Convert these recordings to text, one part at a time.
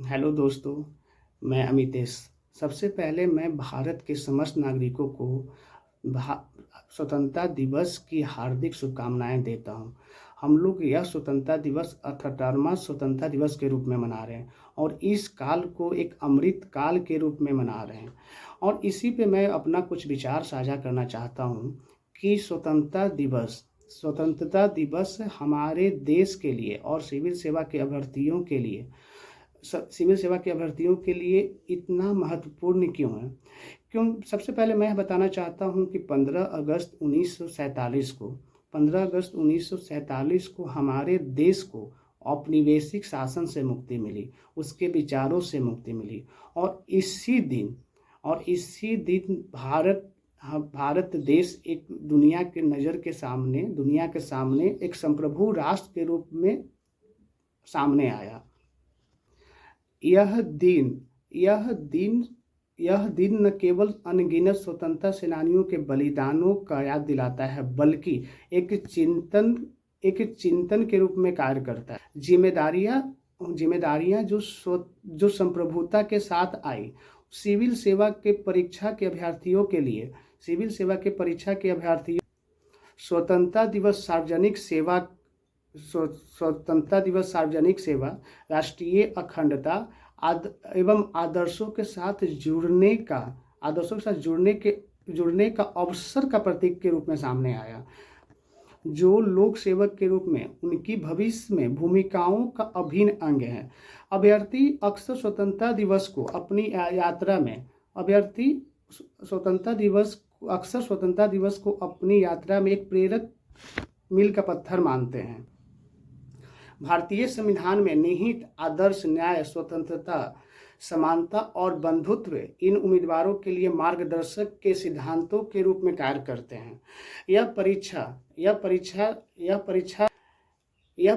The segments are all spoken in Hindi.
हेलो दोस्तों, मैं अमितेश। सबसे पहले मैं भारत के समस्त नागरिकों को भा स्वतंत्रता दिवस की हार्दिक शुभकामनाएँ देता हूँ। हम लोग यह स्वतंत्रता दिवस 78वां स्वतंत्रता दिवस के रूप में मना रहे हैं और इस काल को एक अमृत काल के रूप में मना रहे हैं। और इसी पे मैं अपना कुछ विचार साझा करना चाहता हूँ कि स्वतंत्रता दिवस हमारे देश के लिए और सिविल सेवा के अभ्यर्थियों के लिए इतना महत्वपूर्ण क्यों है? सबसे पहले मैं बताना चाहता हूँ कि 15 अगस्त 1947 को हमारे देश को औपनिवेशिक शासन से मुक्ति मिली, उसके विचारों से मुक्ति मिली। और इसी दिन भारत देश एक दुनिया के सामने एक संप्रभु राष्ट्र के रूप में सामने आया। यह दिन यह दिन यह दिन न केवल अनगिनत स्वतंत्रता सेनानियों के बलिदानों का याद दिलाता है, बल्कि एक चिंतन के रूप में कार्य करता है। जिम्मेदारियां जो संप्रभुता के साथ आई, सिविल सेवा के परीक्षा के अभ्यर्थियों के लिए स्वतंत्रता दिवस सार्वजनिक सेवा, राष्ट्रीय अखंडता एवं आदर्शों के साथ जुड़ने का अवसर का प्रतीक के रूप में सामने आया। जो लोक सेवक के रूप में उनकी भविष्य में भूमिकाओं का अभिन्न अंग है। अभ्यर्थी अक्सर स्वतंत्रता दिवस को अपनी यात्रा में एक प्रेरक मील का पत्थर मानते हैं। भारतीय संविधान में निहित आदर्श न्याय, स्वतंत्रता, समानता और बंधुत्व इन उम्मीदवारों के लिए मार्गदर्शक के सिद्धांतों के रूप में कार्य करते हैं। यह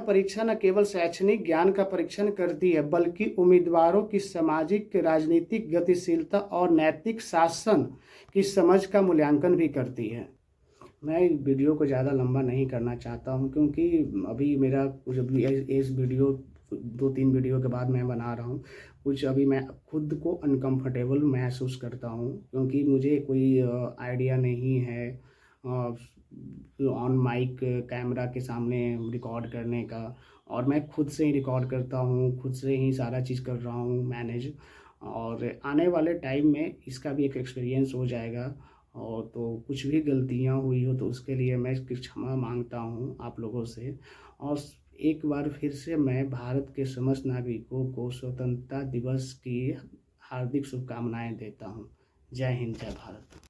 परीक्षा न केवल शैक्षणिक ज्ञान का परीक्षण करती है, बल्कि उम्मीदवारों की सामाजिक, राजनीतिक गतिशीलता और नैतिक शासन की समझ का मूल्यांकन भी करती है। मैं वीडियो को ज़्यादा लंबा नहीं करना चाहता हूं, क्योंकि अभी मेरा कुछ इस वीडियो 2-3 वीडियो के बाद मैं बना रहा हूं। कुछ अभी मैं खुद को अनकंफर्टेबल महसूस करता हूं, क्योंकि मुझे कोई आइडिया नहीं है ऑन माइक कैमरा के सामने रिकॉर्ड करने का। और मैं खुद से ही रिकॉर्ड करता हूँ, खुद से ही सारा चीज़ कर रहा हूँ मैनेज। और आने वाले टाइम में इसका भी एक एक्सपीरियंस हो जाएगा। और तो कुछ भी गलतियाँ हुई हो तो उसके लिए मैं क्षमा मांगता हूँ आप लोगों से। और एक बार फिर से मैं भारत के समस्त नागरिकों को स्वतंत्रता दिवस की हार्दिक शुभकामनाएं देता हूँ। जय हिंद, जय भारत।